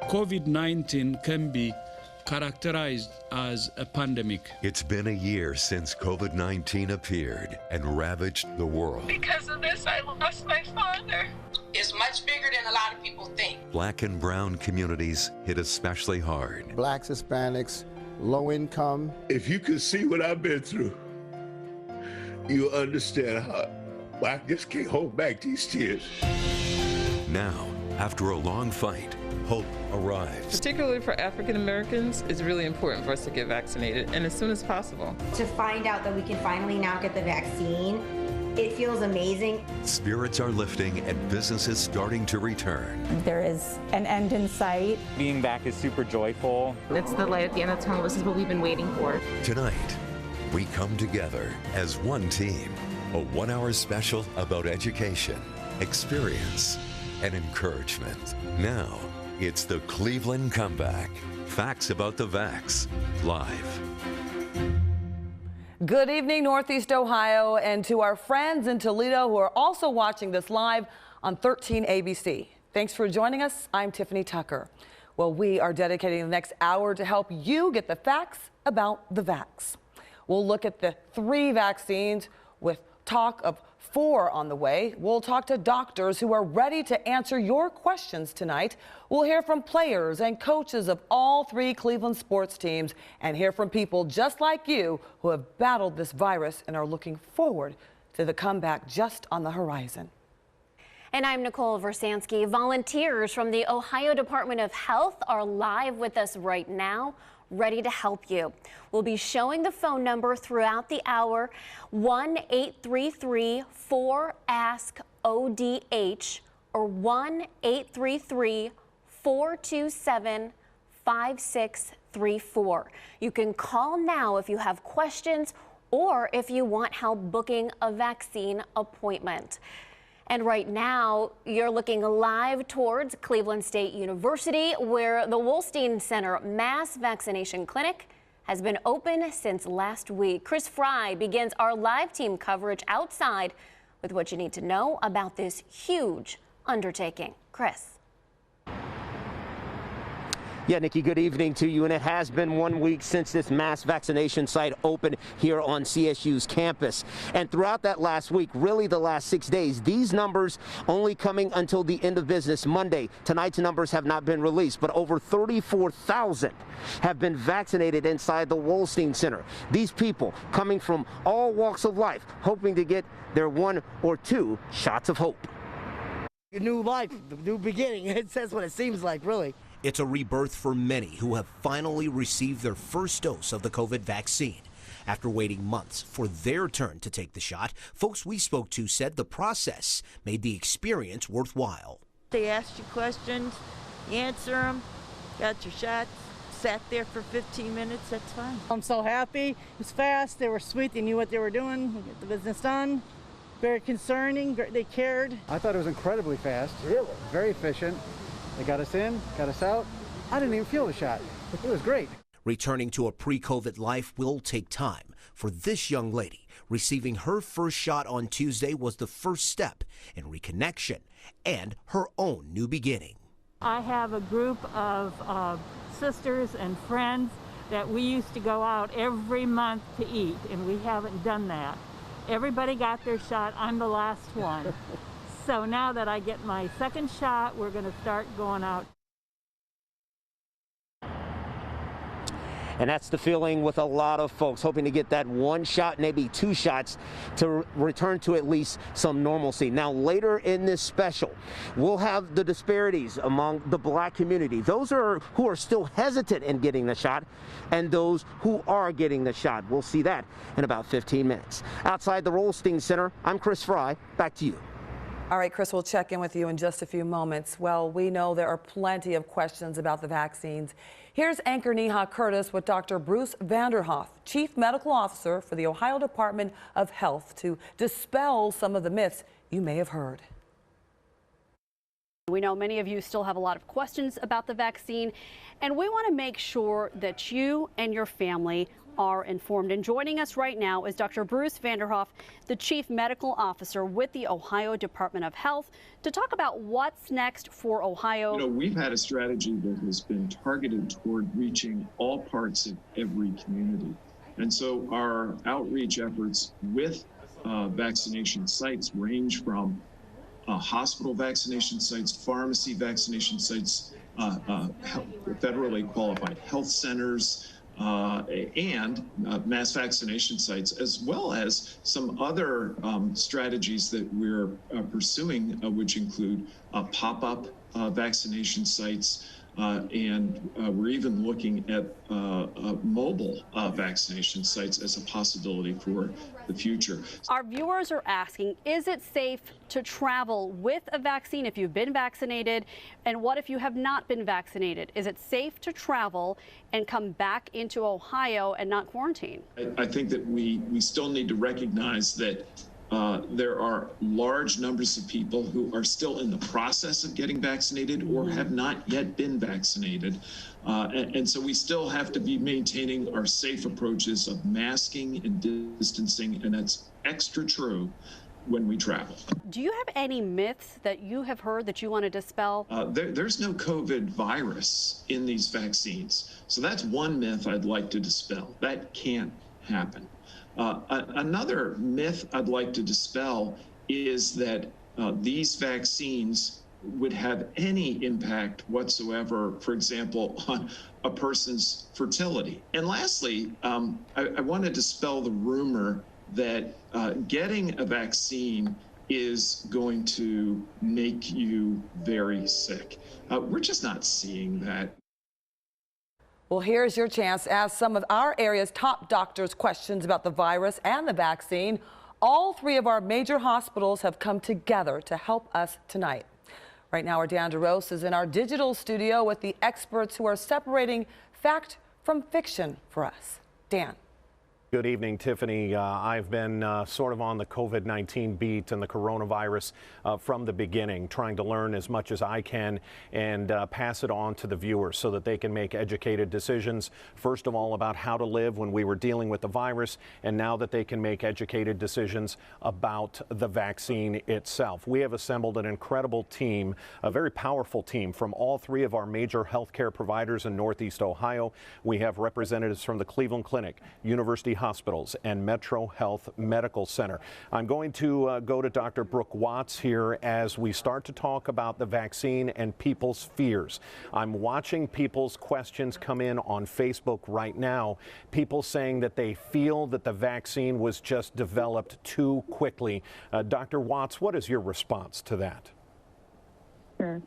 COVID-19 can be characterized as a pandemic. It's been a year since COVID-19 appeared and ravaged the world. Because of this, I lost my father. It's much bigger than a lot of people think. Black and brown communities hit especially hard. Blacks, Hispanics, low income. If you could see what I've been through, you'll understand how I just can't hold back these tears. Now, after a long fight, hope arrives. Particularly for African Americans, it's really important for us to get vaccinated, and as soon as possible. To find out that we can finally now get the vaccine, it feels amazing. Spirits are lifting and businesses starting to return. There is an end in sight. Being back is super joyful. It's the light at the end of the tunnel. This is what we've been waiting for. Tonight, we come together as one team. A 1-hour special about education, experience, and encouragement. Now, it's the Cleveland Comeback. Facts about the vax, live. Good evening, Northeast Ohio, and to our friends in Toledo who are also watching this live on 13 ABC. Thanks for joining us. I'm Tiffany Tucker. Well, we are dedicating the next hour to help you get the facts about the vax. We'll look at the 3 vaccines with talk of 4 on the way. We'll talk to doctors who are ready to answer your questions tonight. We'll hear from players and coaches of all 3 Cleveland sports teams and hear from people just like you who have battled this virus and are looking forward to the comeback just on the horizon. And I'm Nicole Versansky. Volunteers from the Ohio Department of Health are live with us right now, ready to help you. We'll be showing the phone number throughout the hour, 1-833-4ASK-ODH or 1-833-427-5634. You can call now if you have questions or if you want help booking a vaccine appointment. And right now, you're looking live towards Cleveland State University, where the Wolstein Center Mass Vaccination Clinic has been open since last week. Chris Fry begins our live team coverage outside with what you need to know about this huge undertaking. Chris. Yeah, Nikki, good evening to you. And it has been 1 week since this mass vaccination site opened here on CSU's campus. And throughout that last week, really the last 6 days, these numbers only coming until the end of business Monday. Tonight's numbers have not been released, but over 34,000 have been vaccinated inside the Wolstein Center. These people coming from all walks of life, hoping to get their 1 or 2 shots of hope. A new life, the new beginning. It says what it seems like, really. It's a rebirth for many who have finally received their first dose of the COVID vaccine. After waiting months for their turn to take the shot, folks we spoke to said the process made the experience worthwhile. They asked you questions, you answer them, got your shots, sat there for 15 minutes, that's fine. I'm so happy. It was fast, they were sweet, they knew what they were doing, we got the business done. Very concerning, they cared. I thought it was incredibly fast. Really? Very efficient. They got us in, got us out. I didn't even feel the shot. It was great. Returning to a pre-COVID life will take time. For this young lady, receiving her first shot on Tuesday was the first step in reconnection and her own new beginning. I have a group of sisters and friends that we used to go out every month to eat, and we haven't done that. Everybody got their shot. I'm the last one. So now that I get my second shot, we're going to start going out. And that's the feeling with a lot of folks, hoping to get that 1 shot, maybe 2 shots, to return to at least some normalcy. Now, later in this special, we'll have the disparities among the black community. Those who are still hesitant in getting the shot, and those who are getting the shot. We'll see that in about 15 minutes. Outside the Wolstein Center, I'm Chris Fry. Back to you. All right, Chris, we'll check in with you in just a few moments. Well, we know there are plenty of questions about the vaccines. Here's anchor Neha Curtis with Dr. Bruce Vanderhoff, Chief Medical Officer for the Ohio Department of Health, to dispel some of the myths you may have heard. We know many of you still have a lot of questions about the vaccine, and we want to make sure that you and your family are informed. And joining us right now is Dr. Bruce Vanderhoff, the Chief Medical Officer with the Ohio Department of Health, to talk about what's next for Ohio. You know, we've had a strategy that has been targeted toward reaching all parts of every community. And so our outreach efforts with vaccination sites range from hospital vaccination sites, pharmacy vaccination sites, federally qualified health centers, and mass vaccination sites, as well as some other strategies that we're pursuing, which include pop-up vaccination sites, and we're even looking at mobile vaccination sites as a possibility for the future. Our viewers are asking, is it safe to travel with a vaccine if you've been vaccinated? And what if you have not been vaccinated? Is it safe to travel and come back into Ohio and not quarantine? I think that we still need to recognize that there are large numbers of people who are still in the process of getting vaccinated or have not yet been vaccinated. And so we still have to be maintaining our safe approaches of masking and distancing, and that's extra true when we travel. Do you have any myths that you have heard that you want to dispel? There's no COVID virus in these vaccines. So that's one myth I'd like to dispel. That can't happen. Another myth I'd like to dispel is that these vaccines would have any impact whatsoever, for example, on a person's fertility. And lastly, I want to dispel the rumor that getting a vaccine is going to make you very sick. We're just not seeing that. Well, here's your chance to ask some of our area's top doctors questions about the virus and the vaccine. All three of our major hospitals have come together to help us tonight. Right now, our Dan DeRose is in our digital studio with the experts who are separating fact from fiction for us. Dan. Good evening, Tiffany. I've been sort of on the COVID-19 beat and the coronavirus from the beginning, trying to learn as much as I can and pass it on to the viewers so that they can make educated decisions, first of all, about how to live when we were dealing with the virus, and now that they can make educated decisions about the vaccine itself. We have assembled an incredible team, a very powerful team from all three of our major healthcare providers in Northeast Ohio. We have representatives from the Cleveland Clinic, University Hospitals, and Metro Health Medical Center. I'm going to go to Dr. Brooke Watts here as we start to talk about the vaccine and people's fears. I'm watching people's questions come in on Facebook right now. People saying that they feel that the vaccine was just developed too quickly. Dr. Watts, what is your response to that? Sure.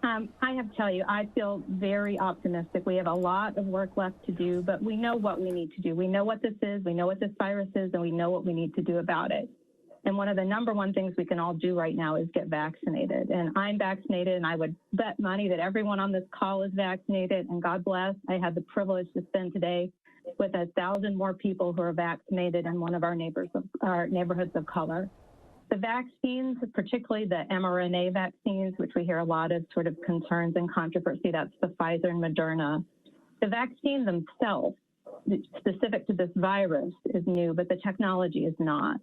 I have to tell you, I feel very optimistic. We have a lot of work left to do, but we know what we need to do. We know what this is, we know what this virus is, and we know what we need to do about it. And one of the number one things we can all do right now is get vaccinated. And I'm vaccinated, and I would bet money that everyone on this call is vaccinated, and God bless, I had the privilege to spend today with 1,000 more people who are vaccinated in one of our neighborhoods of color. The vaccines, particularly the mRNA vaccines, which we hear a lot of sort of concerns and controversy, that's the Pfizer and Moderna. The vaccine themselves, specific to this virus, is new, but the technology is not.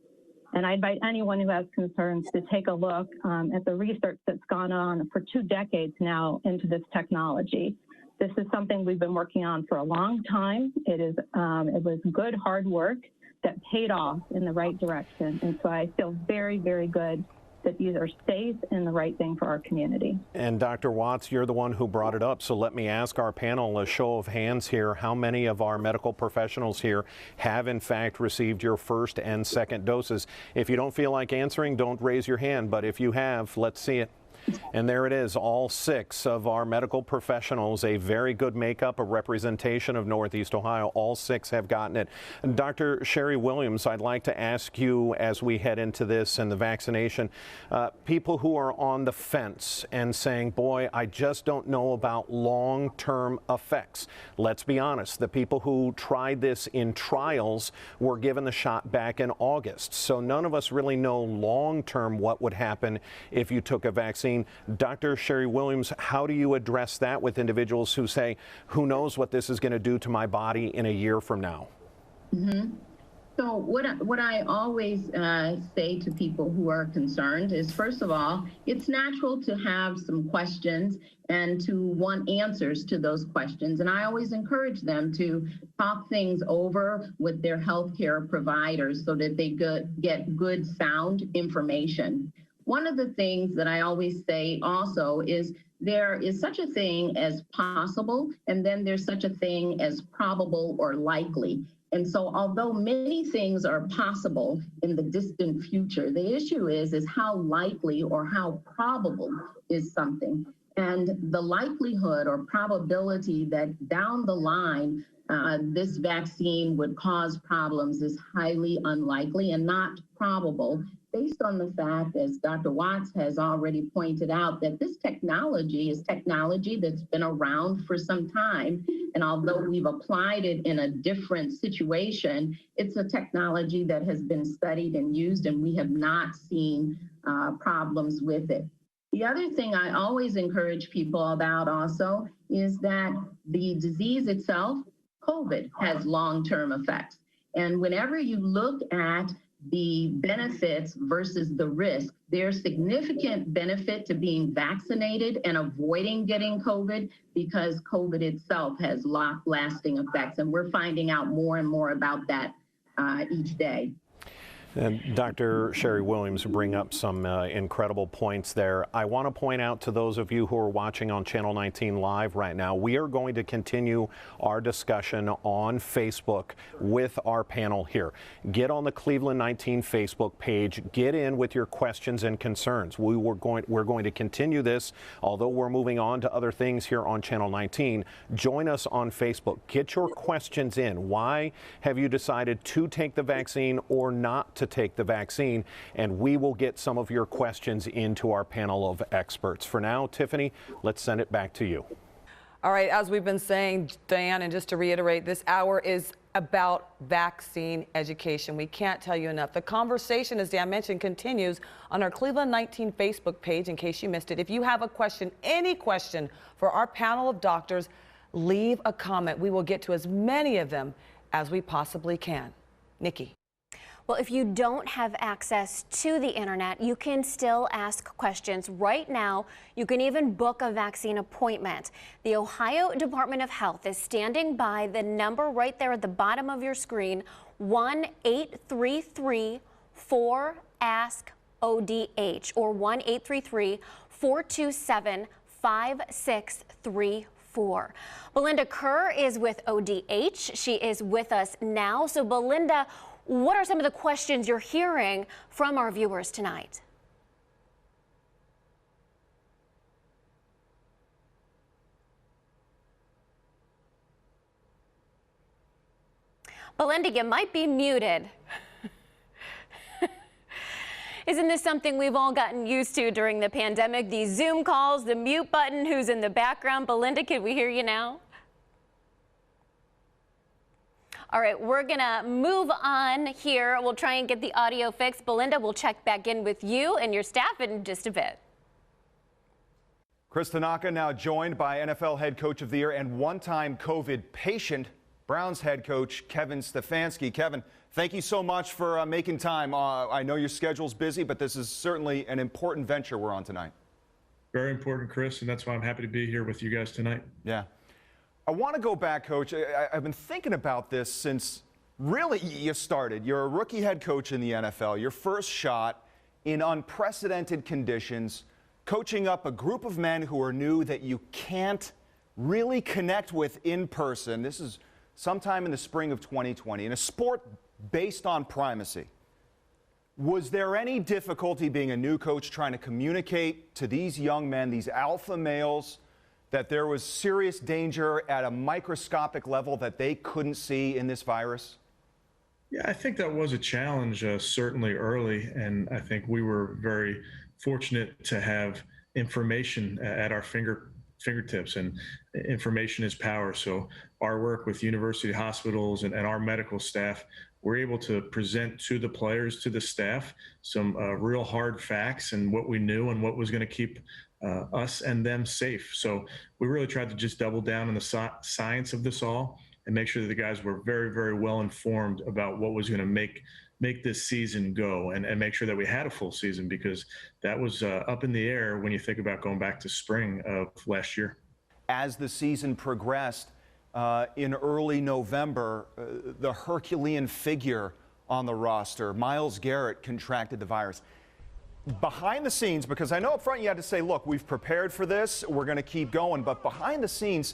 And I invite anyone who has concerns to take a look at the research that's gone on for 2 decades now into this technology. This is something we've been working on for a long time. It was good, hard work that paid off in the right direction. And so I feel very, very good that these are safe and the right thing for our community. And Dr. Watts, you're the one who brought it up. So let me ask our panel a show of hands here. How many of our medical professionals here have in fact received your first and second doses? If you don't feel like answering, don't raise your hand. But if you have, let's see it. And there it is, all 6 of our medical professionals, a very good makeup, a representation of Northeast Ohio. All 6 have gotten it. And Dr. Sherry Williams, I'd like to ask you as we head into this and the vaccination, people who are on the fence and saying, boy, I just don't know about long-term effects. Let's be honest, the people who tried this in trials were given the shot back in August. So none of us really know long-term what would happen if you took a vaccine. vaccine. Dr. Sherry Williams, how do you address that with individuals who say, who knows what this is going to do to my body in a year from now? So what I always say to people who are concerned is, first of all, it's natural to have some questions and to want answers to those questions. And I always encourage them to talk things over with their healthcare providers so that they get good, sound information. One of the things that I always say also is there is such a thing as possible, and then there's such a thing as probable or likely. And so although many things are possible in the distant future, the issue is how likely or how probable is something. And the likelihood or probability that down the line, this vaccine would cause problems is highly unlikely and not probable, based on the fact, as Dr. Watts has already pointed out, that this technology is technology that's been around for some time. And although we've applied it in a different situation, it's a technology that has been studied and used, and we have not seen problems with it. The other thing I always encourage people about also is that the disease itself, COVID, has long-term effects. And whenever you look at the benefits versus the risk, there's significant benefit to being vaccinated and avoiding getting COVID because COVID itself has lasting effects. And we're finding out more and more about that each day. And Dr. Sherry Williams bring up some incredible points there. I want to point out to those of you who are watching on Channel 19 Live right now, we are going to continue our discussion on Facebook with our panel here. Get on the Cleveland 19 Facebook page. Get in with your questions and concerns. We're going to continue this, although we're moving on to other things here on Channel 19. Join us on Facebook. Get your questions in. Why have you decided to take the vaccine or not to take the vaccine? And we will get some of your questions into our panel of experts. For now, Tiffany, let's send it back to you. All right, as we've been saying, Diane, and just to reiterate, this hour is about vaccine education. We can't tell you enough. The conversation, as Dan mentioned, continues on our Cleveland 19 Facebook page, in case you missed it. If you have a question, any question for our panel of doctors, leave a comment. We will get to as many of them as we possibly can. Nikki. Well, if you don't have access to the internet, you can still ask questions. Right now, you can even book a vaccine appointment. The Ohio Department of Health is standing by. The number right there at the bottom of your screen, 1-833-4-ASK-ODH or 1-833-427-5634. Belinda Kerr is with ODH. She is with us now. So Belinda, what are some of the questions you're hearing from our viewers tonight? Belinda, you might be muted. Isn't this something we've all gotten used to during the pandemic? These Zoom calls, the mute button, who's in the background. Belinda, can we hear you now? All right, we're gonna move on here. We'll try and get the audio fixed. Belinda, we'll check back in with you and your staff in just a bit. Chris Tanaka now joined by NFL Head Coach of the Year and one-time COVID patient, Browns head coach Kevin Stefanski. Kevin, thank you so much for making time. I know your schedule's busy, but this is certainly an important venture we're on tonight. Very important, Chris, and that's why I'm happy to be here with you guys tonight. Yeah. I want to go back, Coach. I've been thinking about this since really you started. You're a rookie head coach in the NFL, your first shot in unprecedented conditions, coaching up a group of men who are new that you can't really connect with in person. This is sometime in the spring of 2020, in a sport based on primacy. Was there any difficulty being a new coach trying to communicate to these young men, these alpha males, that there was serious danger at a microscopic level that they couldn't see in this virus? Yeah, I think that was a challenge, certainly early, and I think we were very fortunate to have information at our fingertips, and information is power. So our work with university hospitals and our medical staff we're able to present to the players, to the staff, some real hard facts and what we knew and what was going to keep us and them safe. So we really tried to just double down on the science of this all and make sure that the guys were very, very well informed about what was going to make this season go and make sure that we had a full season, because that was up in the air when you think about going back to spring of last year. As the season progressed in early November, the Herculean figure on the roster, Myles Garrett, contracted the virus. Behind the scenes, because I know up front you had to say, look, we've prepared for this, we're going to keep going, but behind the scenes,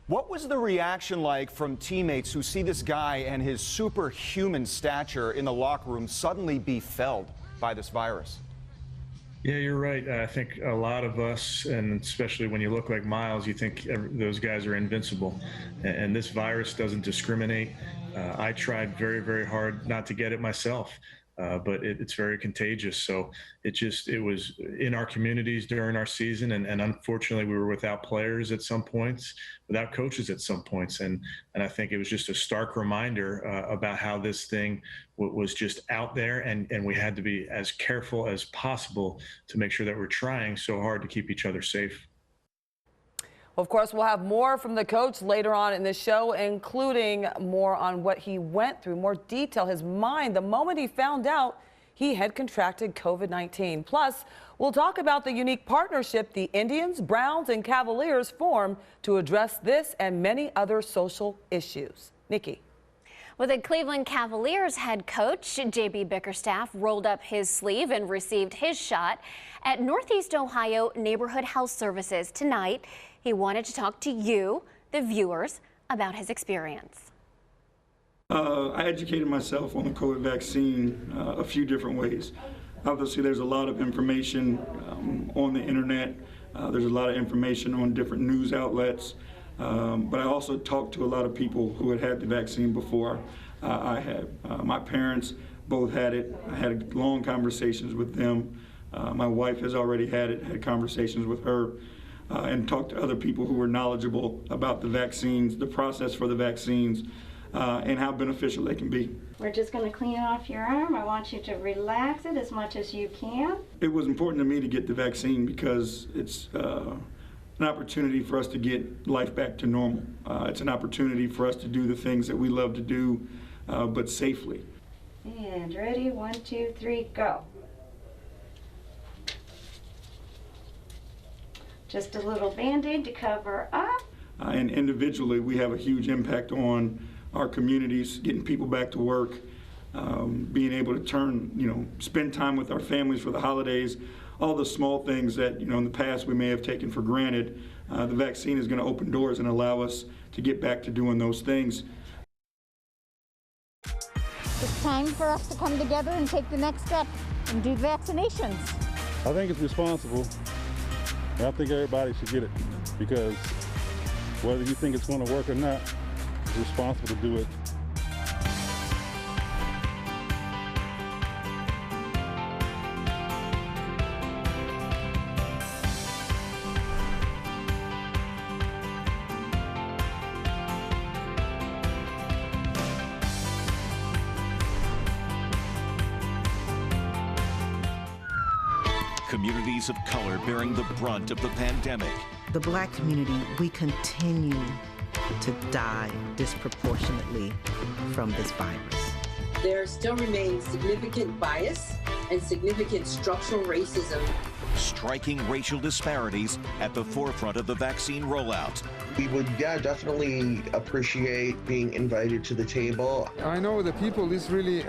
what was the reaction like from teammates who see this guy and his superhuman stature in the locker room suddenly be felled by this virus? Yeah, you're right. I think a lot of us, and especially when you look like Myles, you think those guys are invincible. And this virus doesn't discriminate. I tried very, very hard not to get it myself. But it's very contagious. So it was in our communities during our season. And unfortunately, we were without players at some points, without coaches at some points. And I think it was just a stark reminder about how this thing was just out there. And we had to be as careful as possible to make sure that we're trying so hard to keep each other safe. Of course, we'll have more from the coach later on in the show, including more on what he went through, more detail, his mind, the moment he found out he had contracted COVID-19. Plus, we'll talk about the unique partnership the Indians, Browns, and Cavaliers formed to address this and many other social issues. Nikki. Well, the Cleveland Cavaliers head coach, J.B. Bickerstaff, rolled up his sleeve and received his shot at Northeast Ohio Neighborhood Health Services tonight. He wanted to talk to you, the viewers, about his experience. I educated myself on the COVID vaccine a few different ways. Obviously, there's a lot of information on the internet. There's a lot of information on different news outlets. But I also talked to a lot of people who had had the vaccine before I had. My parents both had it. I had long conversations with them. My wife has already had it, had conversations with her. And talk to other people who were knowledgeable about the vaccines, the process for the vaccines, and how beneficial they can be. We're just going to clean it off your arm. I want you to relax it as much as you can. It was important to me to get the vaccine because it's an opportunity for us to get life back to normal. It's an opportunity for us to do the things that we love to do, but safely. And ready, 1, 2, 3, go. Just a little Band-Aid to cover up. And individually, we have a huge impact on our communities, getting people back to work, being able to spend time with our families for the holidays, all the small things that, in the past we may have taken for granted. The vaccine is going to open doors and allow us to get back to doing those things. It's time for us to come together and take the next step and do vaccinations. I think it's responsible. I think everybody should get it because whether you think it's going to work or not, it's responsible to do it. Communities of color bearing the brunt of the pandemic. The Black community, we continue to die disproportionately from this virus. There still remains significant bias and significant structural racism. Striking racial disparities at the forefront of the vaccine rollout. We would, definitely appreciate being invited to the table. I know the people is really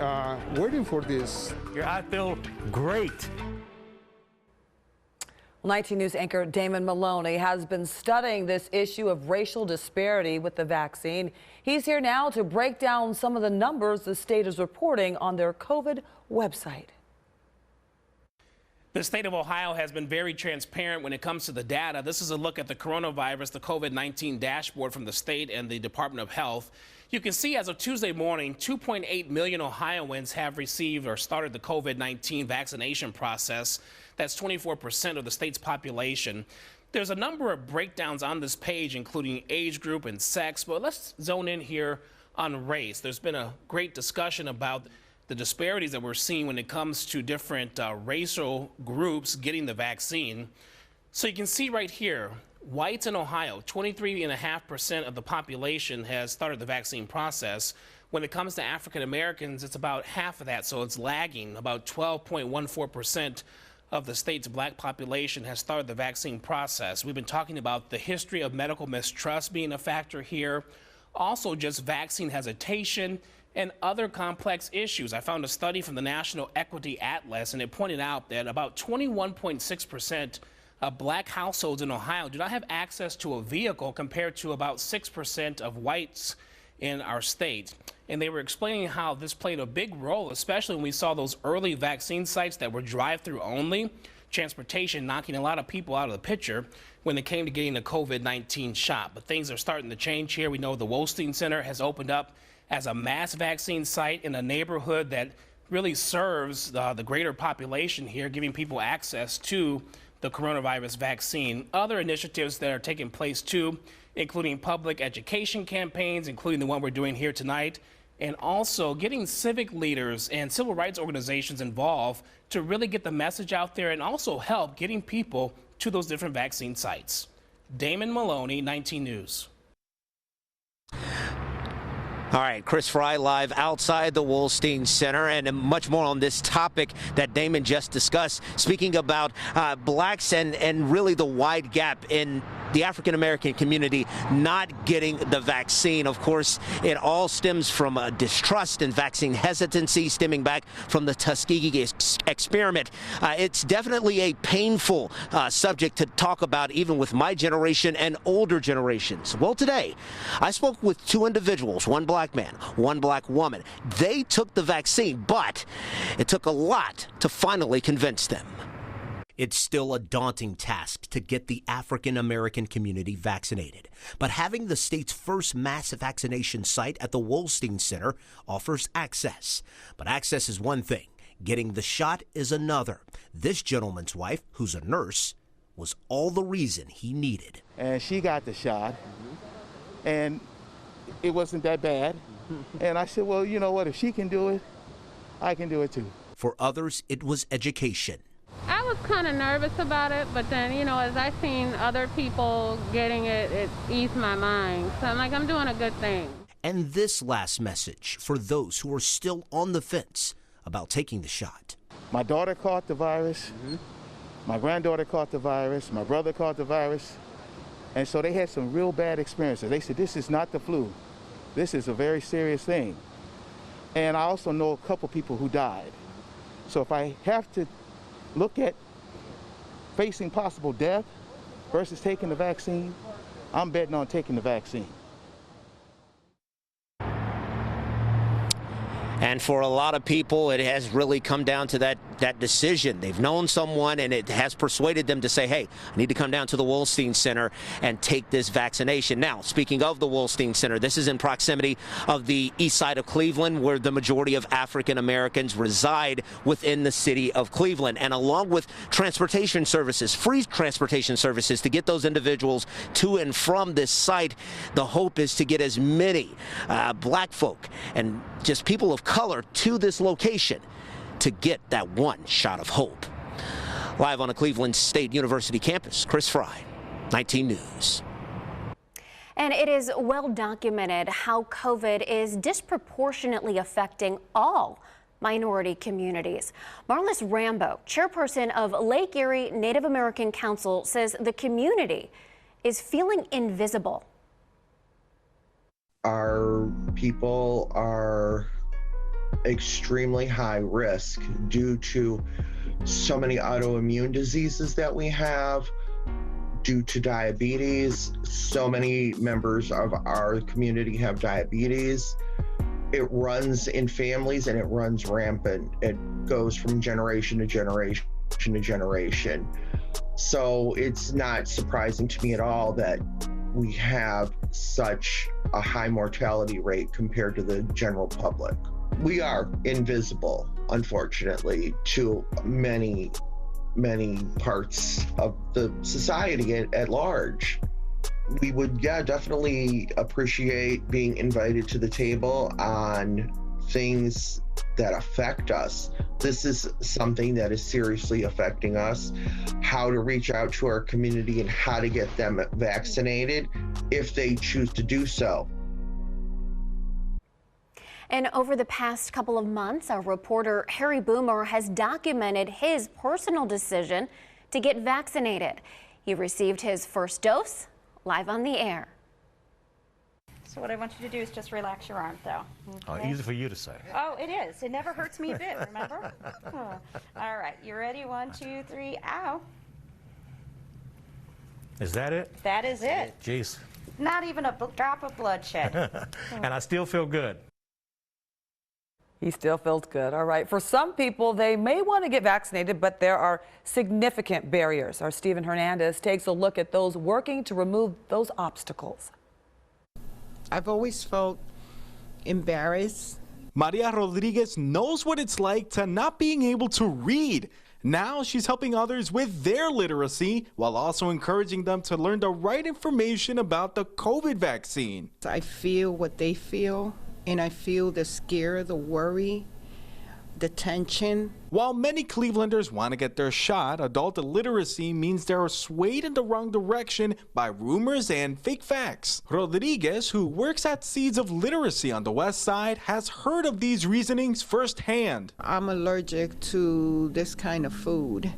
waiting for this. I feel great. 19 News anchor Damon Maloney has been studying this issue of racial disparity with the vaccine. He's here now to break down some of the numbers the state is reporting on their COVID website. The state of Ohio has been very transparent when it comes to the data. This is a look at the coronavirus, the COVID-19 dashboard from the state and the Department of Health. You can see as of Tuesday morning, 2.8 million Ohioans have received or started the COVID-19 vaccination process. That's 24% of the state's population. There's a number of breakdowns on this page, including age group and sex, but let's zone in here on race. There's been a great discussion about the disparities that we're seeing when it comes to different racial groups getting the vaccine. So you can see right here, whites in Ohio, 23.5% of the population has started the vaccine process. When it comes to African Americans, it's about half of that, so it's lagging. About 12.14% of the state's black population has started the vaccine process. We've been talking about the history of medical mistrust being a factor here, also just vaccine hesitation and other complex issues. I found a study from the National Equity Atlas, and it pointed out that about 21.6% of black households in Ohio do not have access to a vehicle compared to about 6% of whites in our state. And they were explaining how this played a big role, especially when we saw those early vaccine sites that were drive-through only, transportation knocking a lot of people out of the picture when it came to getting a COVID-19 shot. But things are starting to change here. We know the Wolstein Center has opened up as a mass vaccine site in a neighborhood that really serves the greater population here, giving people access to the coronavirus vaccine. Other initiatives that are taking place too, including public education campaigns, including the one we're doing here tonight, and also getting civic leaders and civil rights organizations involved to really get the message out there and also help getting people to those different vaccine sites. Damon Maloney, 19 News. All right, Chris Fry live outside the Wolstein Center, and much more on this topic that Damon just discussed, speaking about blacks and really the wide gap in the African American community not getting the vaccine. Of course, it all stems from distrust and vaccine hesitancy stemming back from the Tuskegee experiment. It's definitely a painful subject to talk about, even with my generation and older generations. Well, today, I spoke with two individuals, one black man, one black woman. They took the vaccine, but it took a lot to finally convince them. It's still a daunting task to get the African American community vaccinated. But having the state's first mass vaccination site at the Wolstein Center offers access. But access is one thing. Getting the shot is another. This gentleman's wife, who's a nurse, was all the reason he needed. And she got the shot, and it wasn't that bad. And I said, well, you know what? If she can do it, I can do it too. For others, it was education. I was kind of nervous about it, but then, you know, as I seen other people getting it, it eased my mind. So I'm like, I'm doing a good thing. And this last message for those who are still on the fence about taking the shot. My daughter caught the virus. My granddaughter caught the virus. My brother caught the virus. And so they had some real bad experiences. They said, this is not the flu. This is a very serious thing. And I also know a couple people who died. So if I have to look at facing possible death versus taking the vaccine, I'm betting on taking the vaccine. And for a lot of people, it has really come down to that decision. They've known someone, and it has persuaded them to say, hey, I need to come down to the Wolstein Center and take this vaccination. Now, speaking of the Wolstein Center, this is in proximity of the east side of Cleveland, where the majority of African Americans reside within the city of Cleveland. And along with transportation services, free transportation services to get those individuals to and from this site, the hope is to get as many black folk and just people of color to this location to get that one shot of hope. Live on the Cleveland State University campus, Chris Fry, 19 News. And it is well documented how COVID is disproportionately affecting all minority communities. Marlis Rambo, chairperson of Lake Erie Native American Council, says the community is feeling invisible. Our people are extremely high risk due to so many autoimmune diseases that we have, due to diabetes. So many members of our community have diabetes. It runs in families and it runs rampant. It goes from generation to generation to generation. So it's not surprising to me at all that we have such a high mortality rate compared to the general public. We are invisible, unfortunately, to many parts of the society at large. We would, definitely appreciate being invited to the table on things that affect us. This is something that is seriously affecting us. How to reach out to our community and how to get them vaccinated if they choose to do so. And over the past couple of months, our reporter Harry Boomer has documented his personal decision to get vaccinated. He received his first dose live on the air. So what I want you to do is just relax your arm, though. Okay? Easy for you to say. Oh, it is. It never hurts me a bit, remember? All right, you ready? 1, 2, 3, ow. Is that it? That is it. Jeez. Not even a drop of bloodshed. And I still feel good. He still feels good. All right. For some people, they may want to get vaccinated, but there are significant barriers. Our Stephen Hernandez takes a look at those working to remove those obstacles. I've always felt embarrassed. Maria Rodriguez knows what it's like to not being able to read. Now she's helping others with their literacy while also encouraging them to learn the right information about the COVID vaccine. I feel what they feel, and I feel the scare, the worry, the tension. While many Clevelanders want to get their shot, adult illiteracy means they are swayed in the wrong direction by rumors and fake facts. Rodriguez, who works at Seeds of Literacy on the West Side, has heard of these reasonings firsthand. I'm allergic to this kind of food.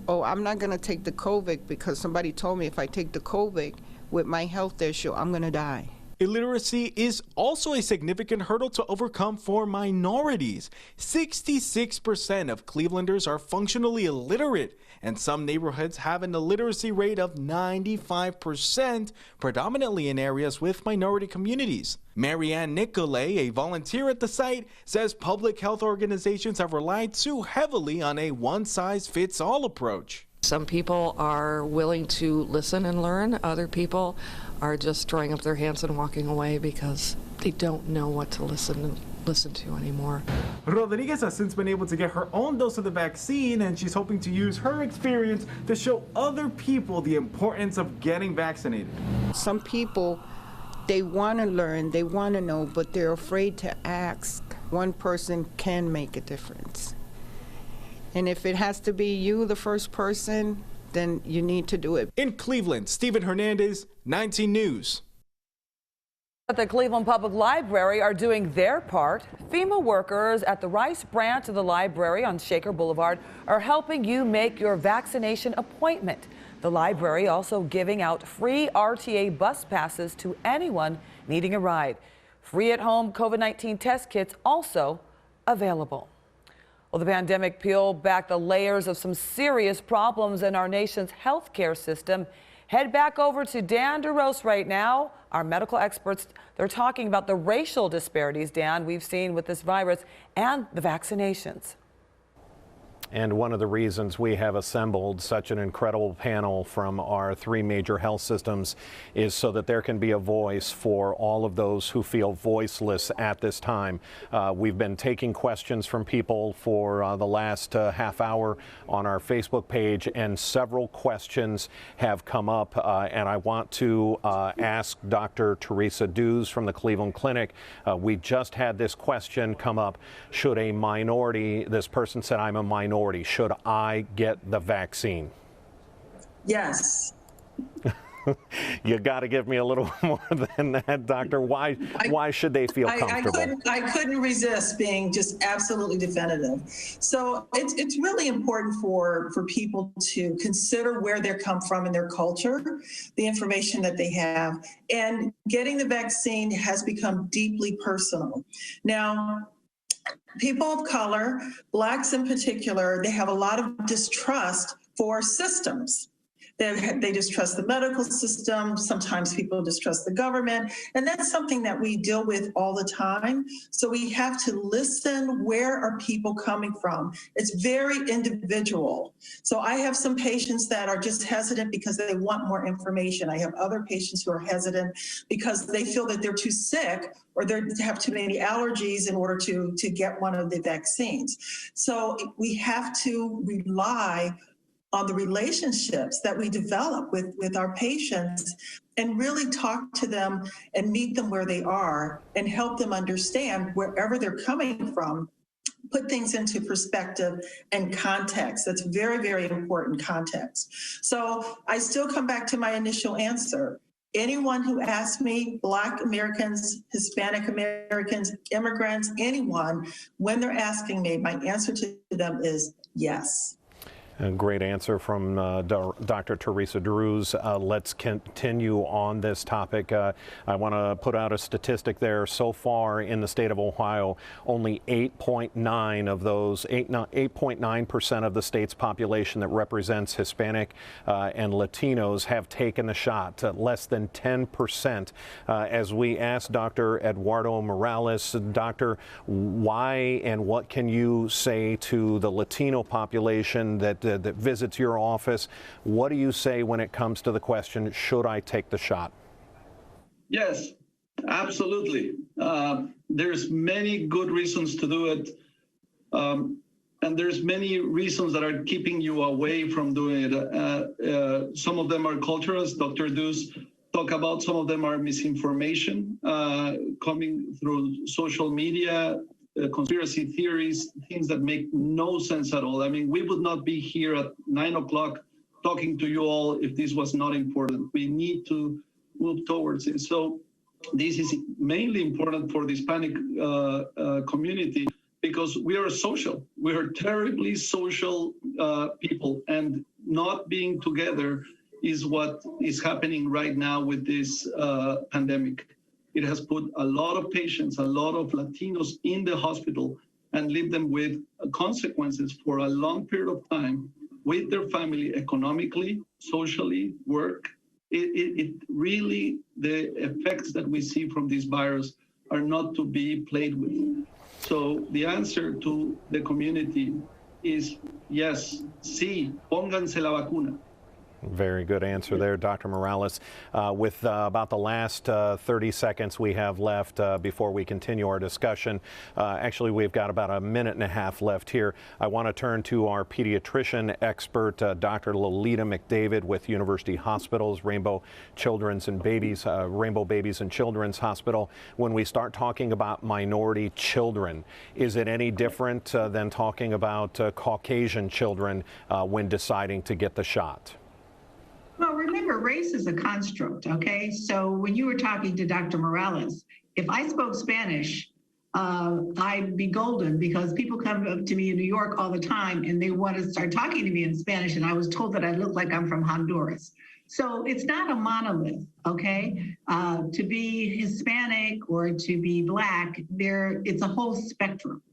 Oh, I'm not going to take the COVID because somebody told me if I take the COVID with my health issue, I'm going to die. Illiteracy is also a significant hurdle to overcome for minorities. 66% of Clevelanders are functionally illiterate, and some neighborhoods have an illiteracy rate of 95%, predominantly in areas with minority communities. Marianne Nicolay, a volunteer at the site, says public health organizations have relied too heavily on a one-size-fits-all approach. Some people are willing to listen and learn. Other people are just throwing up their hands and walking away because they don't know what to listen to anymore. Rodriguez has since been able to get her own dose of the vaccine, and she's hoping to use her experience to show other people the importance of getting vaccinated. Some people, they want to learn, they want to know, but they're afraid to ask. One person can make a difference. And if it has to be you, the first person, then you need to do it. In Cleveland, Stephen Hernandez, 19 News. At the Cleveland Public Library are doing their part. FEMA workers at the Rice branch of the library on Shaker Boulevard are helping you make your vaccination appointment. The library also giving out free RTA bus passes to anyone needing a ride. Free at-home COVID-19 test kits also available. Well, the pandemic peeled back the layers of some serious problems in our nation's healthcare system. Head back over to Dan DeRose right now. Our medical experts, they're talking about the racial disparities, Dan, we've seen with this virus and the vaccinations. And one of the reasons we have assembled such an incredible panel from our three major health systems is so that there can be a voice for all of those who feel voiceless at this time. We've been taking questions from people for the last half hour on our Facebook page, and several questions have come up. And I want to ask Dr. Teresa Dews from the Cleveland Clinic. We just had this question come up. Should a minority, this person said, I'm a minority. Should I get the vaccine? Yes. You got to give me a little more than that, doctor. Why should they feel comfortable? I couldn't resist being just absolutely definitive. So it's really important for people to consider where they come from in their culture, the information that they have, and getting the vaccine has become deeply personal. Now, people of color, Blacks in particular, they have a lot of distrust for systems. They distrust the medical system. Sometimes people distrust the government. And that's something that we deal with all the time. So we have to listen, where are people coming from? It's very individual. So I have some patients that are just hesitant because they want more information. I have other patients who are hesitant because they feel that they're too sick or they have too many allergies in order to get one of the vaccines. So we have to rely on the relationships that we develop with our patients and really talk to them and meet them where they are and help them understand wherever they're coming from, put things into perspective and context. That's very, very important, context. So I still come back to my initial answer. Anyone who asks me, Black Americans, Hispanic Americans, immigrants, anyone, when they're asking me, my answer to them is yes. A great answer from Dr. Teresa Drews. Let's continue on this topic. I want to put out a statistic there. So far in the state of Ohio, only 8.9% of the state's population that represents Hispanic and Latinos have taken the shot. Less than 10%. As we asked Dr. Eduardo Morales, Doctor, why and what can you say to the Latino population that visits your office? What do you say when it comes to the question, should I take the shot? Yes, absolutely. There's many good reasons to do it. And there's many reasons that are keeping you away from doing it. Some of them are cultural, as Dr. Drews talked about. Some of them are misinformation coming through social media, conspiracy theories, things that make no sense at all. I mean, we would not be here at 9 o'clock talking to you all if this was not important. We need to move towards it. So this is mainly important for the Hispanic community because we are social. We are terribly social people, and not being together is what is happening right now with this pandemic. It has put a lot of patients, a lot of Latinos in the hospital and leave them with consequences for a long period of time with their family, economically, socially, work. It really, the effects that we see from this virus are not to be played with. So the answer to the community is yes, sí, pónganse la vacuna. Very good answer there, Dr. Morales. With about the last 30 seconds we have left before we continue our discussion, actually we've got about a minute and a half left here. I want to turn to our pediatrician expert, Dr. Lolita McDavid with University Hospitals, Rainbow Babies and Children's Hospital. When we start talking about minority children, is it any different than talking about Caucasian children when deciding to get the shot? Well, remember, race is a construct, okay? So when you were talking to Dr. Morales, if I spoke Spanish, I'd be golden because people come up to me in New York all the time and they want to start talking to me in Spanish, and I was told that I look like I'm from Honduras. So it's not a monolith, okay? To be Hispanic or to be Black, it's a whole spectrum.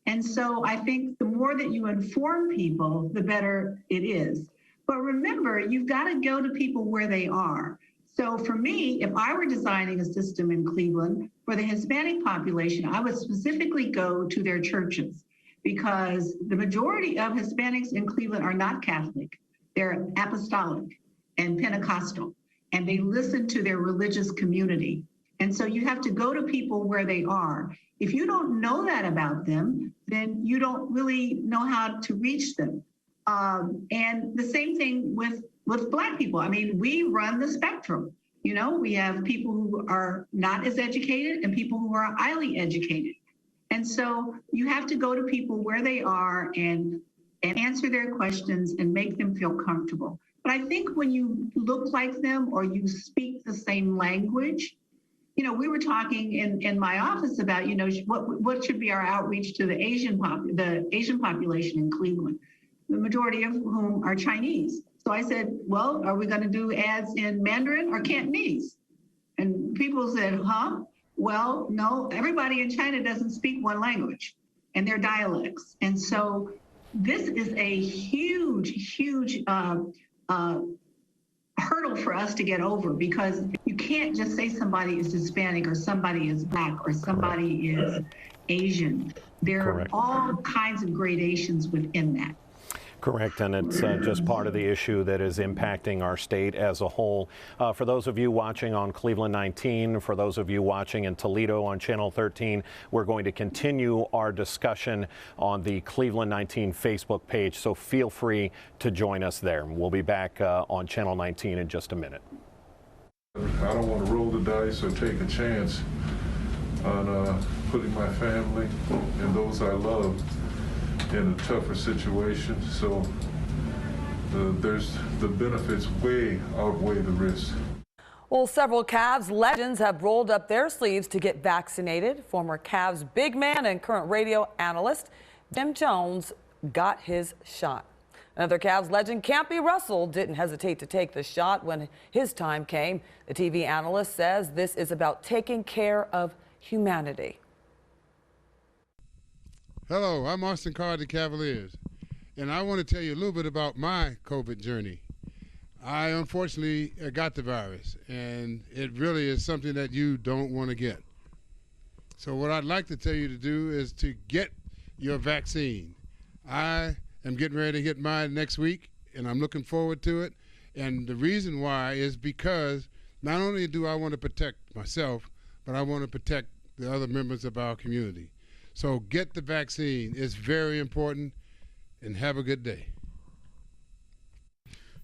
And so I think the more that you inform people, the better it is. But remember, you've got to go to people where they are. So for me, if I were designing a system in Cleveland for the Hispanic population, I would specifically go to their churches because the majority of Hispanics in Cleveland are not Catholic. They're apostolic and Pentecostal, and they listen to their religious community. And so you have to go to people where they are. If you don't know that about them, then you don't really know how to reach them. And the same thing with Black people. I mean, we run the spectrum. You know, we have people who are not as educated and people who are highly educated. And so you have to go to people where they are and answer their questions and make them feel comfortable. But I think when you look like them or you speak the same language, you know, we were talking in my office about, you know, what should be our outreach to the Asian population in Cleveland, the majority of whom are Chinese. So I said, well, are we going to do ads in Mandarin or Cantonese? And people said, huh? Well, no, everybody in China doesn't speak one language and their dialects. And so this is a huge, huge hurdle for us to get over because you can't just say somebody is Hispanic or somebody is Black or somebody is Asian. There are all kinds of gradations within that. Correct, and it's just part of the issue that is impacting our state as a whole. For those of you watching on Cleveland 19, for those of you watching in Toledo on Channel 13, we're going to continue our discussion on the Cleveland 19 Facebook page, so feel free to join us there. We'll be back on Channel 19 in just a minute. I don't want to roll the dice or take a chance on putting my family and those I love in a tougher situation. So the benefits way outweigh the risks. Well, several Cavs legends have rolled up their sleeves to get vaccinated. Former Cavs big man and current radio analyst Jim Jones got his shot. Another Cavs legend, Campy Russell, didn't hesitate to take the shot when his time came. The TV analyst says this is about taking care of humanity. Hello, I'm Austin Carr of the Cavaliers, and I want to tell you a little bit about my COVID journey. I unfortunately got the virus, and it really is something that you don't want to get. So what I'd like to tell you to do is to get your vaccine. I am getting ready to get mine next week, and I'm looking forward to it. And the reason why is because not only do I want to protect myself, but I want to protect the other members of our community. So get the vaccine. It's very important, and have a good day.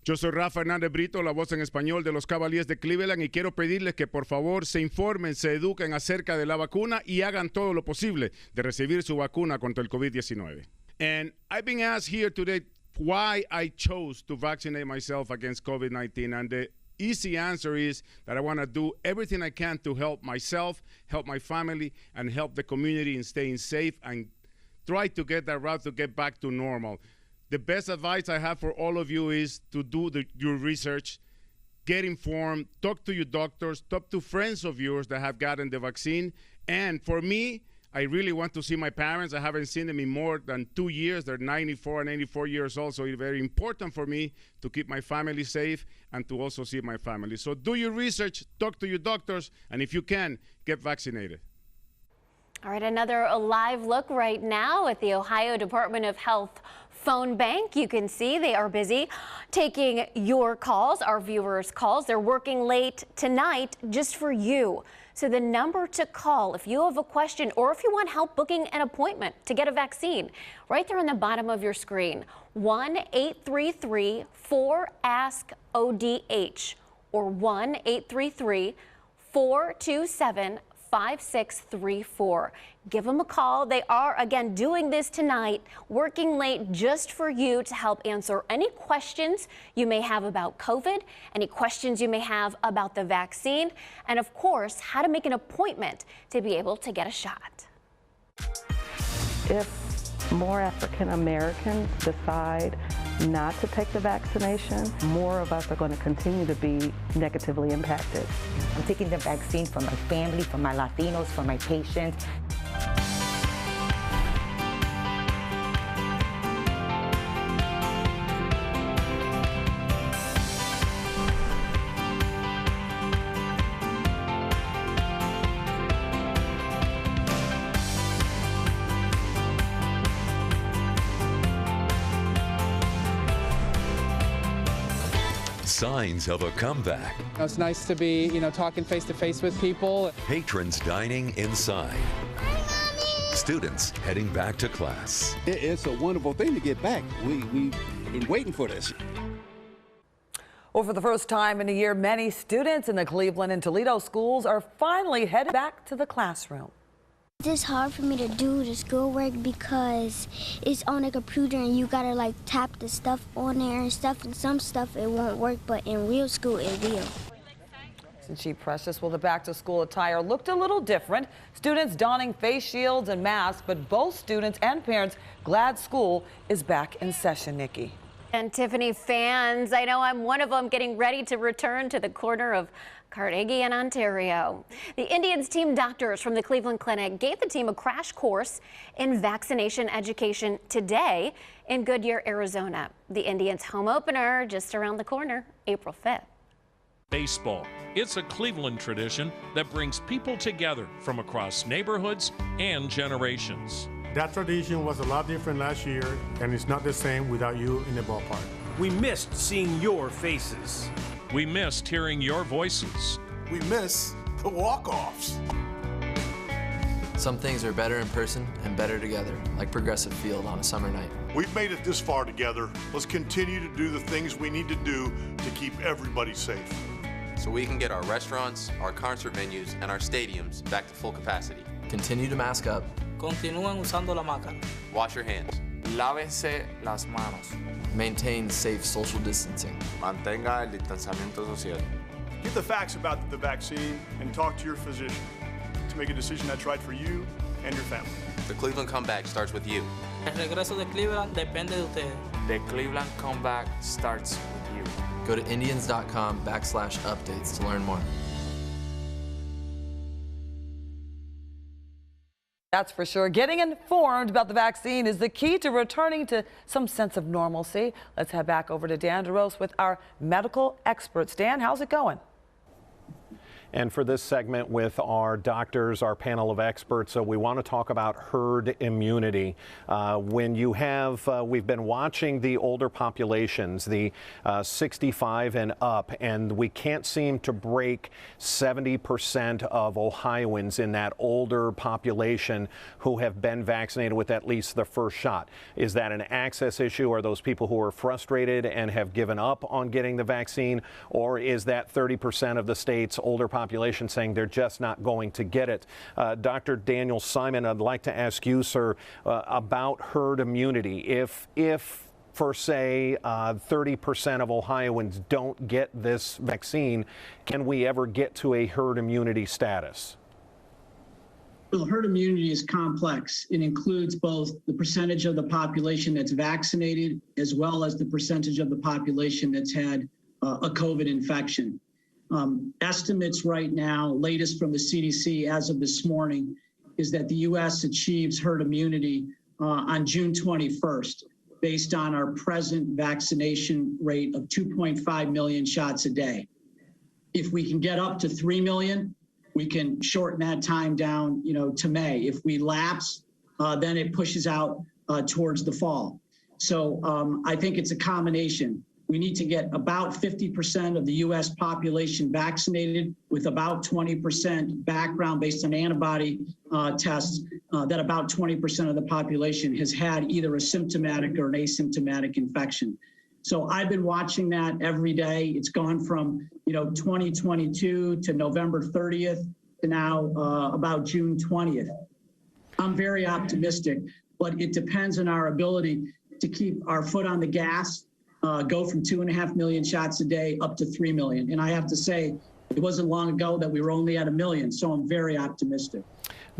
Yo soy Rafa Hernández Brito, la voz en español de los Cavaliers de Cleveland, y quiero pedirles que por favor se informen, se eduquen acerca de la vacuna y hagan todo lo posible de recibir su vacuna contra el COVID-19. And I've been asked here today why I chose to vaccinate myself against COVID-19, and the easy answer is that I want to do everything I can to help myself, help my family, and help the community in staying safe and try to get that route to get back to normal. The best advice I have for all of you is to do your research, get informed, talk to your doctors, talk to friends of yours that have gotten the vaccine. And for me, I really want to see my parents. I haven't seen them in more than 2 years. They're 94 and 84 years old, so it's very important for me to keep my family safe and to also see my family. So do your research, talk to your doctors, and if you can, get vaccinated. All right, another live look right now at the Ohio Department of Health phone bank. You can see they are busy taking your calls, our viewers' calls. They're working late tonight just for you. So the number to call if you have a question or if you want help booking an appointment to get a vaccine, right there on the bottom of your screen, 1-833-4ASK-ODH or 1-833-427-5634. Give them a call. They are, again, doing this tonight, working late just for you to help answer any questions you may have about COVID, any questions you may have about the vaccine, and of course, how to make an appointment to be able to get a shot. If more African Americans decide not to take the vaccination, more of us are going to continue to be negatively impacted. I'm taking the vaccine for my family, for my Latinos, for my patients. Signs of a comeback. It's nice to be, talking face to face with people. Patrons dining inside. Students heading back to class. It's a wonderful thing to get back. We've been waiting for this. Well, for the first time in a year, many students in the Cleveland and Toledo schools are finally headed back to the classroom. It's hard for me to do the schoolwork because it's on a computer and you gotta tap the stuff on there and stuff, and some stuff it won't work, but in real school it will. Isn't she precious? Well, the back-to-school attire looked a little different. Students donning face shields and masks, but both students and parents glad school is back in session, Nikki. And Tiffany fans, I know I'm one of them, getting ready to return to the corner of Carnegie and Ontario. The Indians team doctors from the Cleveland Clinic gave the team a crash course in vaccination education today in Goodyear, Arizona. The Indians home opener just around the corner, April 5th. Baseball. It's a Cleveland tradition that brings people together from across neighborhoods and generations. That tradition was a lot different last year, and it's not the same without you in the ballpark. We missed seeing your faces. We missed hearing your voices. We miss the walk-offs. Some things are better in person and better together, like Progressive Field on a summer night. We've made it this far together. Let's continue to do the things we need to do to keep everybody safe. so we can get our restaurants, our concert venues, and our stadiums back to full capacity. Continue to mask up. Continúen usando la máscara. Wash your hands. Lávese las manos. Maintain safe social distancing. Mantenga el distanciamiento social. Get the facts about the vaccine and talk to your physician to make a decision that's right for you and your family. The Cleveland comeback starts with you. El regreso de Cleveland depende de ustedes. The Cleveland comeback starts with you. Go to Indians.com/updates to learn more. That's for sure. Getting informed about the vaccine is the key to returning to some sense of normalcy. Let's head back over to Dan DeRose with our medical experts. Dan, how's it going? And for this segment with our doctors, our panel of experts, we want to talk about herd immunity. When you have, we've been watching the older populations, the 65 and up, and we can't seem to break 70% of Ohioans in that older population who have been vaccinated with at least the first shot. Is that an access issue? Are those people who are frustrated and have given up on getting the vaccine? Or is that 30% of the state's older population saying they're just not going to get it? Dr. Daniel Simon, I'd like to ask you, sir, about herd immunity. If for say 30% of Ohioans don't get this vaccine, can we ever get to a herd immunity status? Well, herd immunity is complex. It includes both the percentage of the population that's vaccinated as well as the percentage of the population that's had a COVID infection. Estimates right now, latest from the CDC as of this morning, is that the U.S. achieves herd immunity on June 21st, based on our present vaccination rate of 2.5 million shots a day. If we can get up to 3 million, we can shorten that time down, to May. If we lapse, then it pushes out towards the fall. So I think it's a combination. We need to get about 50% of the U.S. population vaccinated with about 20% background based on antibody tests, that about 20% of the population has had either a symptomatic or an asymptomatic infection. So I've been watching that every day. It's gone from 2022 to November 30th to now about June 20th. I'm very optimistic, but it depends on our ability to keep our foot on the gas, go from 2.5 million shots a day up to 3 million. And I have to say, it wasn't long ago that we were only at 1 million, so I'm very optimistic.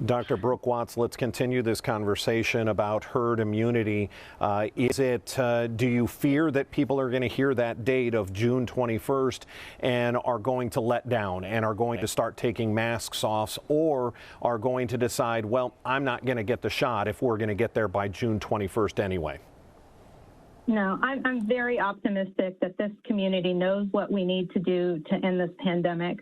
Dr. Brooke Watts, let's continue this conversation about herd immunity. Do you fear that people are going to hear that date of June 21st and are going to let down and are going to start taking masks off, or are going to decide, well, I'm not going to get the shot if we're going to get there by June 21st anyway? No, I'm very optimistic that this community knows what we need to do to end this pandemic.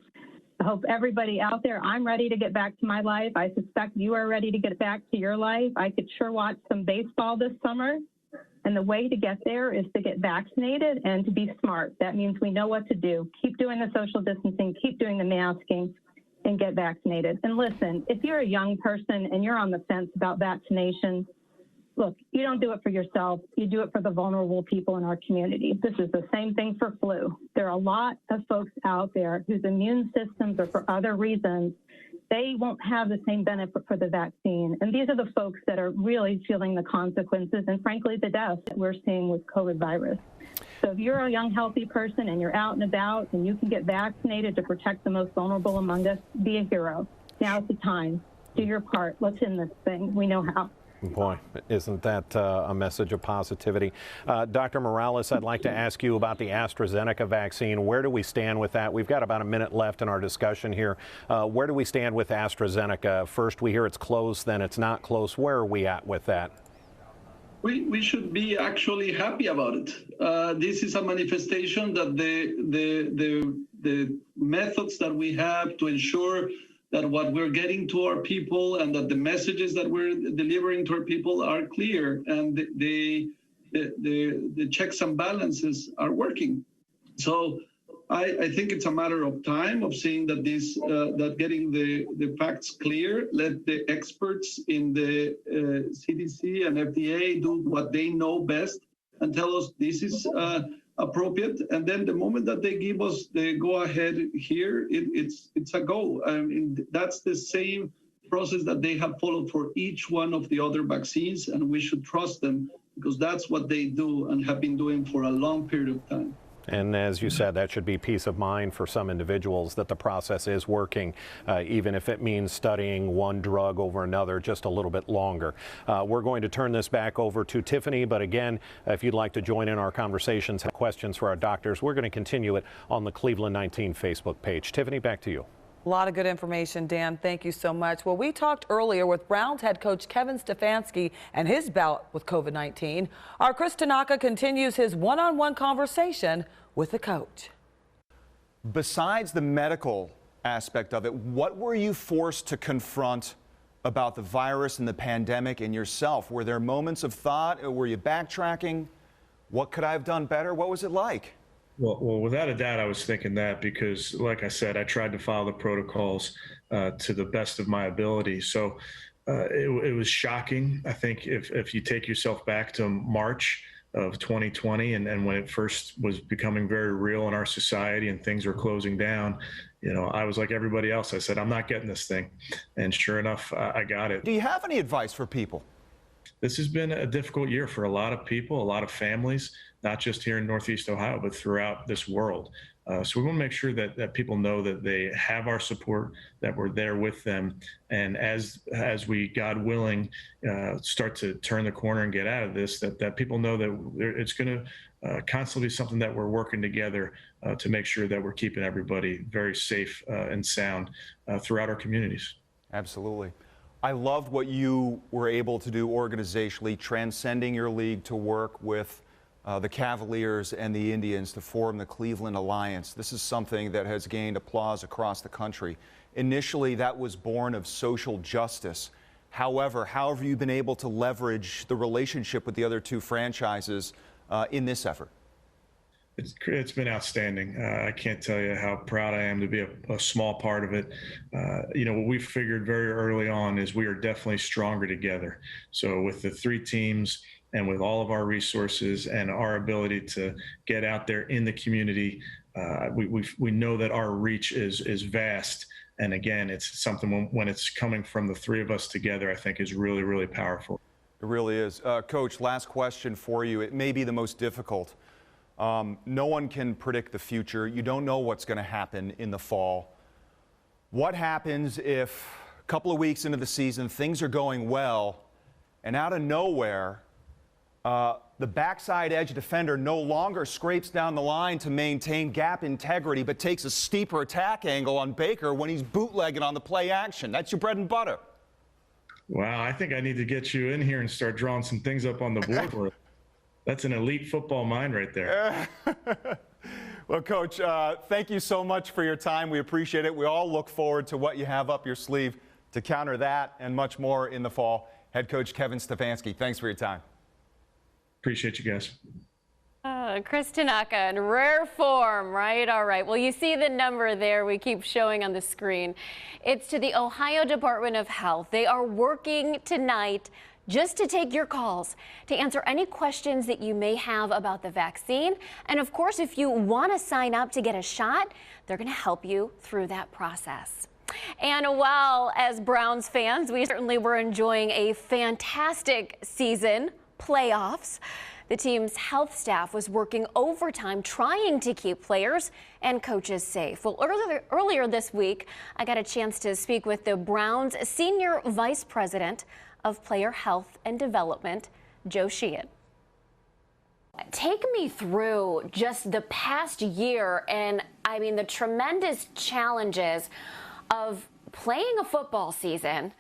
I hope everybody out there, I'm ready to get back to my life. I suspect you are ready to get back to your life. I could sure watch some baseball this summer. And the way to get there is to get vaccinated and to be smart. That means we know what to do. Keep doing the social distancing, keep doing the masking, and get vaccinated. And listen, if you're a young person and you're on the fence about vaccination, look, you don't do it for yourself. You do it for the vulnerable people in our community. This is the same thing for flu. There are a lot of folks out there whose immune systems or for other reasons, they won't have the same benefit for the vaccine. And these are the folks that are really feeling the consequences and frankly, the deaths that we're seeing with COVID virus. So if you're a young, healthy person and you're out and about and you can get vaccinated to protect the most vulnerable among us, be a hero. Now's the time. Do your part. Let's end this thing. We know how. Boy, isn't that a message of positivity? Dr. Morales, I'd like to ask you about the AstraZeneca vaccine. Where do we stand with that? We've got about a minute left in our discussion here. Where do we stand with AstraZeneca? First, we hear it's close, then it's not close. Where are we at with that? We should be actually happy about it. This is a manifestation that the methods that we have to ensure that what we're getting to our people and that the messages that we're delivering to our people are clear and the checks and balances are working. So I think it's a matter of time of seeing that that getting the facts clear. Let the experts in the CDC and FDA do what they know best and tell us this is appropriate. And then the moment that they give us the go ahead here, it's a go. I mean, that's the same process that they have followed for each one of the other vaccines, and we should trust them because that's what they do and have been doing for a long period of time. And as you said, that should be peace of mind for some individuals that the process is working, even if it means studying one drug over another just a little bit longer. We're going to turn this back over to Tiffany. But again, if you'd like to join in our conversations, have questions for our doctors, we're going to continue it on the Cleveland 19 Facebook page. Tiffany, back to you. A lot of good information, Dan. Thank you so much. Well, we talked earlier with Browns head coach Kevin Stefanski and his bout with COVID-19. Our Chris Tanaka continues his one-on-one conversation with the coach. Besides the medical aspect of it, what were you forced to confront about the virus and the pandemic and yourself? Were there moments of thought? Were you backtracking? What could I have done better? What was it like? Well, without a doubt, I was thinking that because, like I said, I tried to follow the protocols to the best of my ability. So it was shocking. I think if you take yourself back to March of 2020 and when it first was becoming very real in our society and things were closing down, you know, I was like everybody else. I said, I'm not getting this thing. And sure enough, I got it. Do you have any advice for people? This has been a difficult year for a lot of people, a lot of families, not just here in Northeast Ohio, but throughout this world. So we want to make sure that people know that they have our support, that we're there with them. And as we, God willing, start to turn the corner and get out of this, that people know that it's going to constantly be something that we're working together to make sure that we're keeping everybody very safe and sound throughout our communities. Absolutely. I loved what you were able to do organizationally, transcending your league to work with the Cavaliers and the Indians to form the Cleveland Alliance. This is something that has gained applause across the country. Initially, that was born of social justice. However, how have you been able to leverage the relationship with the other two franchises in this effort? It's been outstanding. I can't tell you how proud I am to be a small part of it. You know, what we figured very early on is we are definitely stronger together. So with the three teams and with all of our resources and our ability to get out there in the community, we know that our reach is vast. And again, it's something when it's coming from the three of us together, I think is really, really powerful. It really is. Coach, last question for you. It may be the most difficult. No one can predict the future. You don't know what's going to happen in the fall. What happens if a couple of weeks into the season, things are going well, and out of nowhere, the backside edge defender no longer scrapes down the line to maintain gap integrity, but takes a steeper attack angle on Baker when he's bootlegging on the play action? That's your bread and butter. Wow, I think I need to get you in here and start drawing some things up on the board. That's an elite football mind right there. Well, Coach, thank you so much for your time. We appreciate it. We all look forward to what you have up your sleeve to counter that and much more in the fall. Head coach Kevin Stefanski, thanks for your time. Appreciate you guys. Chris Tanaka in rare form, right? All right. Well, you see the number there we keep showing on the screen. It's to the Ohio Department of Health. They are working tonight just to take your calls, to answer any questions that you may have about the vaccine. And of course, if you want to sign up to get a shot, they're going to help you through that process. And while as Browns fans, we certainly were enjoying a fantastic season, playoffs, the team's health staff was working overtime trying to keep players and coaches safe. Well, earlier this week, I got a chance to speak with the Browns Senior Vice President of Player Health and Development, Joe Sheehan. Take me through just the past year and, I mean, the tremendous challenges of playing a football season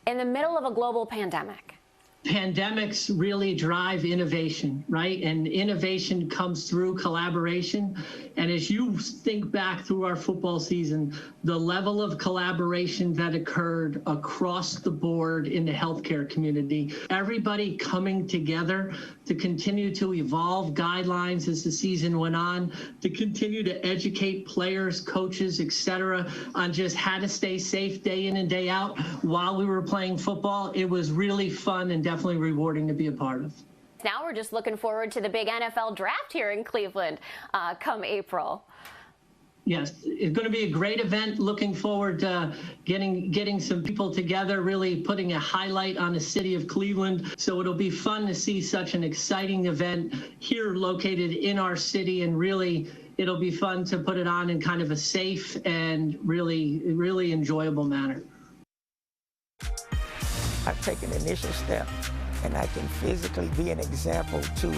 in the middle of a global pandemic. Pandemics really drive innovation, right? And innovation comes through collaboration. And as you think back through our football season, the level of collaboration that occurred across the board in the healthcare community, everybody coming together to continue to evolve guidelines as the season went on, to continue to educate players, coaches, et cetera, on just how to stay safe day in and day out while we were playing football. It was really fun and definitely rewarding to be a part of. Now we're just looking forward to the big NFL draft here in Cleveland come April. Yes, it's going to be a great event. Looking forward to getting some people together, really putting a highlight on the city of Cleveland. So it'll be fun to see such an exciting event here located in our city, and really it'll be fun to put it on in kind of a safe and really enjoyable manner. I've taken the initial step, and I can physically be an example to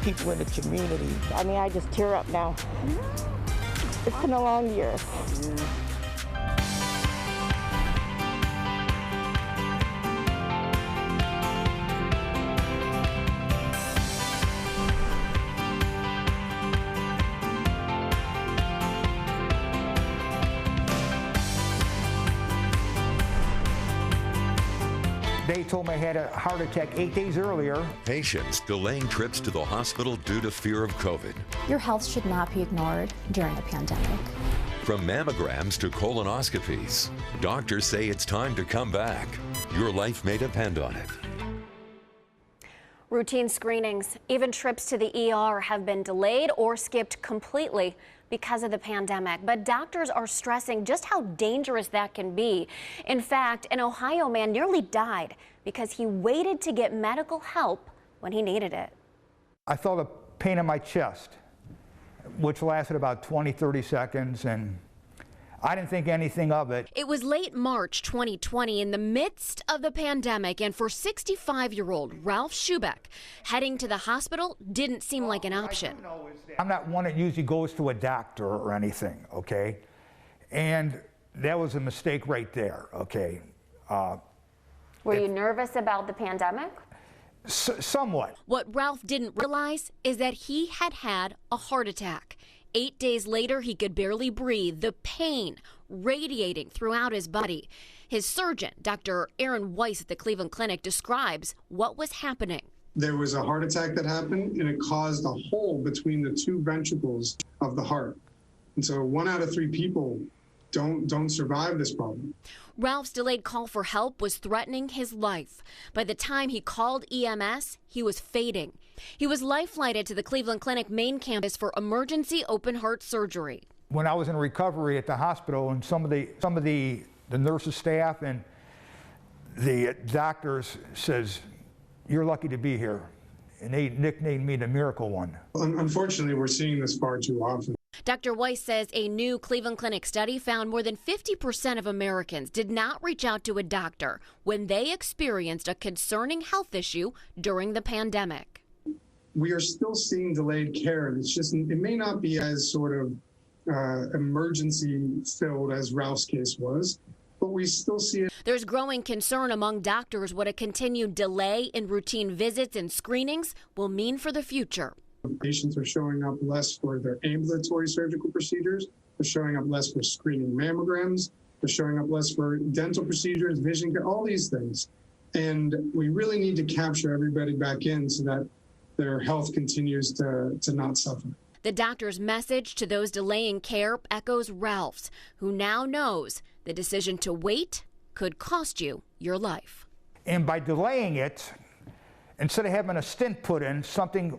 people in the community. I mean, I just tear up now. It's been a long year. They told me I had a heart attack 8 days earlier. Patients delaying trips to the hospital due to fear of COVID. Your health should not be ignored during a pandemic. From mammograms to colonoscopies, doctors say it's time to come back. Your life may depend on it. Routine screenings, even trips to the ER have been delayed or skipped completely because of the pandemic. But doctors are stressing just how dangerous that can be. In fact, an Ohio man nearly died because he waited to get medical help when he needed it. I felt a pain in my chest, which lasted about 20-30 seconds, and I didn't think anything of it. It was late March 2020 in the midst of the pandemic, and for 65-year-old Ralph Schubeck, heading to the hospital didn't seem like an option. I'm not one that usually goes to a doctor or anything, okay? And that was a mistake right there, okay? Were you nervous about the pandemic? Somewhat. What Ralph didn't realize is that he had had a heart attack. 8 days later, he could barely breathe, the pain radiating throughout his body. His surgeon, Dr. Aaron Weiss at the Cleveland Clinic, describes what was happening. There was a heart attack that happened, and it caused a hole between the two ventricles of the heart. And so 1 out of 3 people don't survive this problem. Ralph's delayed call for help was threatening his life. By the time he called EMS, he was fading. He was life-flighted to the Cleveland Clinic main campus for emergency open heart surgery. When I was in recovery at the hospital, and some of the nurses staff and the doctors says, "You're lucky to be here," and they nicknamed me the Miracle One. Unfortunately, we're seeing this far too often. Dr. Weiss says a new Cleveland Clinic study found more than 50% of Americans did not reach out to a doctor when they experienced a concerning health issue during the pandemic. We are still seeing delayed care. It's just, it may not be as sort of emergency filled as Ralph's case was, but we still see it. There's growing concern among doctors what a continued delay in routine visits and screenings will mean for the future. Patients are showing up less for their ambulatory surgical procedures. They're showing up less for screening mammograms. They're showing up less for dental procedures, vision care, all these things. And we really need to capture everybody back in so that their health continues to not suffer. The doctor's message to those delaying care echoes Ralph's, who now knows the decision to wait could cost you your life. And by delaying it, instead of having a stent put in, something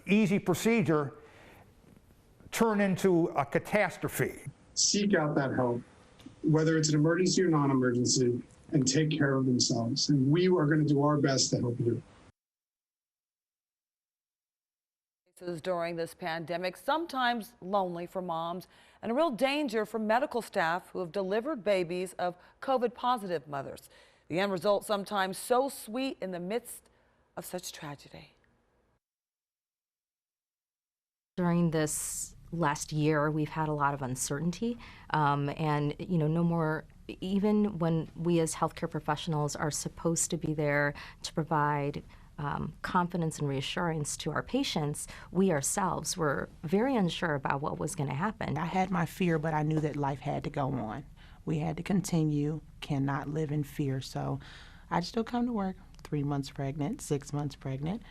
easy procedure turn into a catastrophe. Seek out that help, whether it's an emergency or non-emergency, and take care of themselves. And we are going to do our best to help you. During this pandemic, sometimes lonely for moms, and a real danger for medical staff who have delivered babies of COVID-positive mothers. The end result sometimes so sweet in the midst of such tragedy. During this last year, we've had a lot of uncertainty, and no more. Even when we as healthcare professionals are supposed to be there to provide confidence and reassurance to our patients, we ourselves were very unsure about what was going to happen. I had my fear, but I knew that life had to go on. We had to continue, cannot live in fear. So I'd still come to work, 3 months pregnant, 6 months pregnant.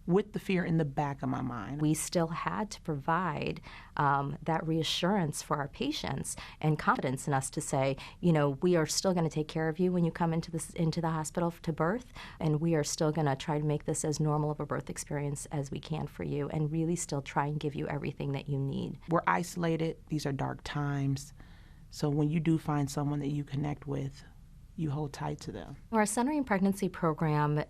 with the fear in the back of my mind. We still had to provide that reassurance for our patients and confidence in us to say, you know, we are still going to take care of you when you come into the hospital to birth, and we are still going to try to make this as normal of a birth experience as we can for you, and really still try and give you everything that you need. We're isolated. These are dark times. So when you do find someone that you connect with, you hold tight to them. Our Centering Pregnancy program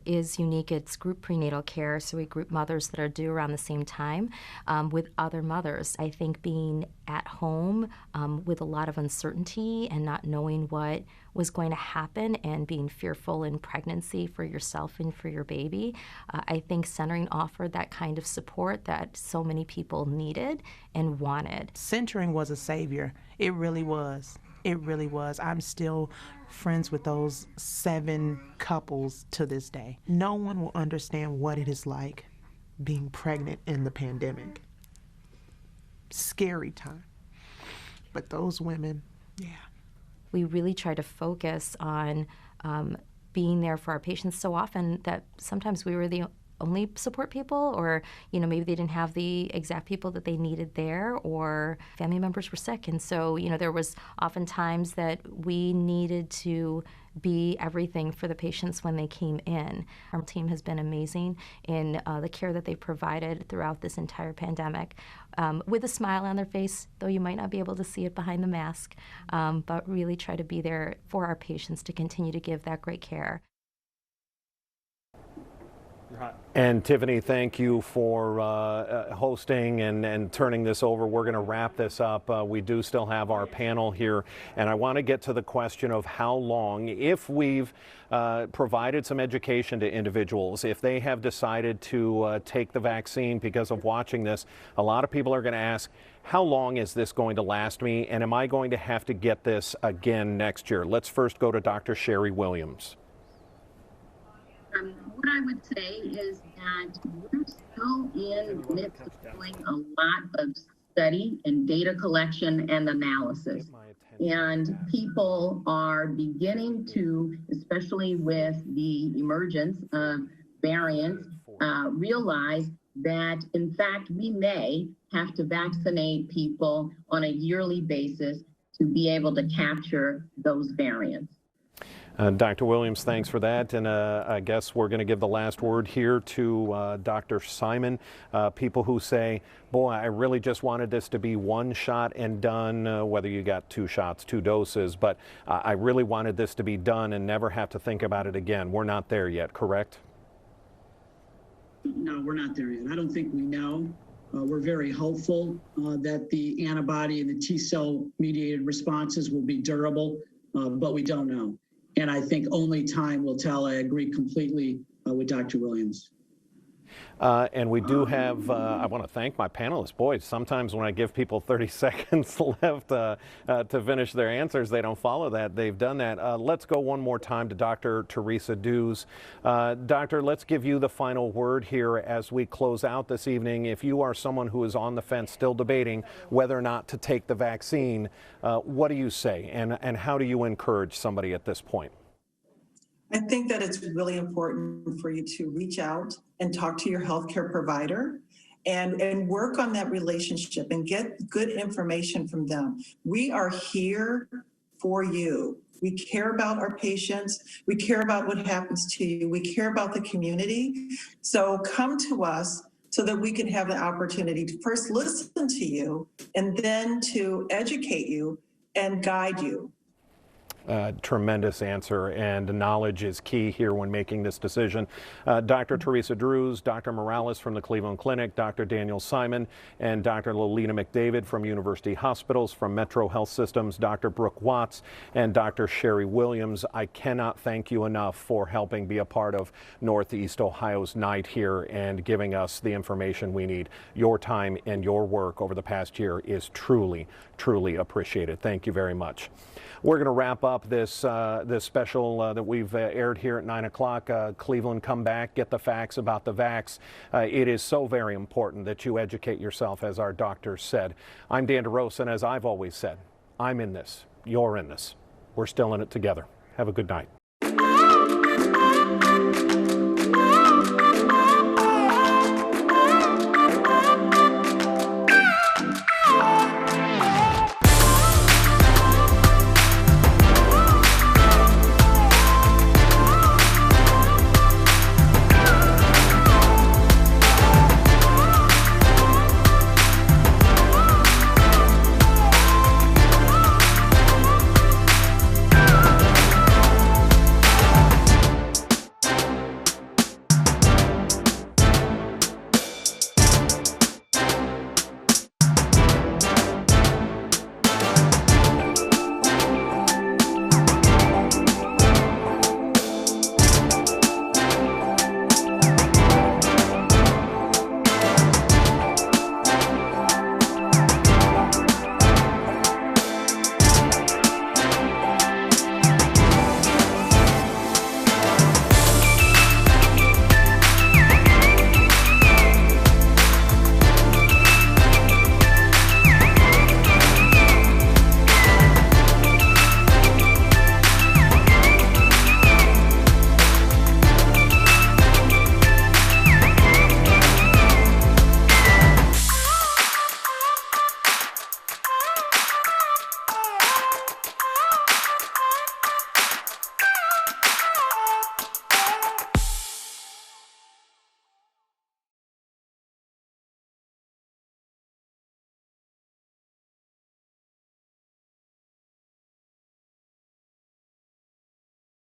is unique. It's group prenatal care, so we group mothers that are due around the same time with other mothers. I think being at home with a lot of uncertainty and not knowing what was going to happen and being fearful in pregnancy for yourself and for your baby, I think Centering offered that kind of support that so many people needed and wanted. Centering was a savior. It really was. It really was. I'm still friends with those 7 couples to this day. No one will understand what it is like being pregnant in the pandemic. Scary time. But those women, yeah. We really try to focus on being there for our patients so often that sometimes we were the only support people, or maybe they didn't have the exact people that they needed there, or family members were sick, and so there was often times that we needed to be everything for the patients when they came in. Our team has been amazing in the care that they've provided throughout this entire pandemic, with a smile on their face, though you might not be able to see it behind the mask, but really try to be there for our patients to continue to give that great care. And Tiffany, thank you for hosting and turning this over. We're going to wrap this up. We do still have our panel here, and I want to get to the question of how long, if we've provided some education to individuals, if they have decided to take the vaccine because of watching this, a lot of people are going to ask, how long is this going to last me, and am I going to have to get this again next year? Let's first go to Dr. Sherry Williams. What I would say is that we're still in the midst of doing a lot of study and data collection and analysis. And people are beginning to, especially with the emergence of variants, realize that, in fact, we may have to vaccinate people on a yearly basis to be able to capture those variants. Dr. Williams, thanks for that. And I guess we're going to give the last word here to Dr. Simon. People who say, boy, I really just wanted this to be one shot and done, whether you got 2 shots, 2 doses, but I really wanted this to be done and never have to think about it again. We're not there yet, correct? No, we're not there yet. I don't think we know. We're very hopeful that the antibody and the T-cell mediated responses will be durable, but we don't know. And I think only time will tell. I agree completely with Dr. Williams. And we do have, I want to thank my panelists. Boy, sometimes when I give people 30 seconds left to finish their answers, they don't follow that. They've done that. Let's go one more time to Dr. Teresa Dews. Doctor, let's give you the final word here as we close out this evening. If you are someone who is on the fence, still debating whether or not to take the vaccine, what do you say? And how do you encourage somebody at this point? I think that it's really important for you to reach out and talk to your healthcare provider and work on that relationship and get good information from them. We are here for you. We care about our patients. We care about what happens to you. We care about the community. So come to us so that we can have the opportunity to first listen to you and then to educate you and guide you. Tremendous answer, and knowledge is key here when making this decision. Dr. Teresa Dews, Dr. Morales from the Cleveland Clinic, Dr. Daniel Simon, and Dr. Lolita McDavid from University Hospitals, from Metro Health Systems, Dr. Brooke Watts, and Dr. Sherry Williams. I cannot thank you enough for helping be a part of Northeast Ohio's night here and giving us the information we need. Your time and your work over the past year is truly, truly appreciated. Thank you very much. We're going to wrap up this this special that we've aired here at 9 o'clock. Cleveland Come Back, get the facts about the vax. It is so very important that you educate yourself, as our doctors said. I'm Dan DeRosa, and as I've always said, I'm in this. You're in this. We're still in it together. Have a good night.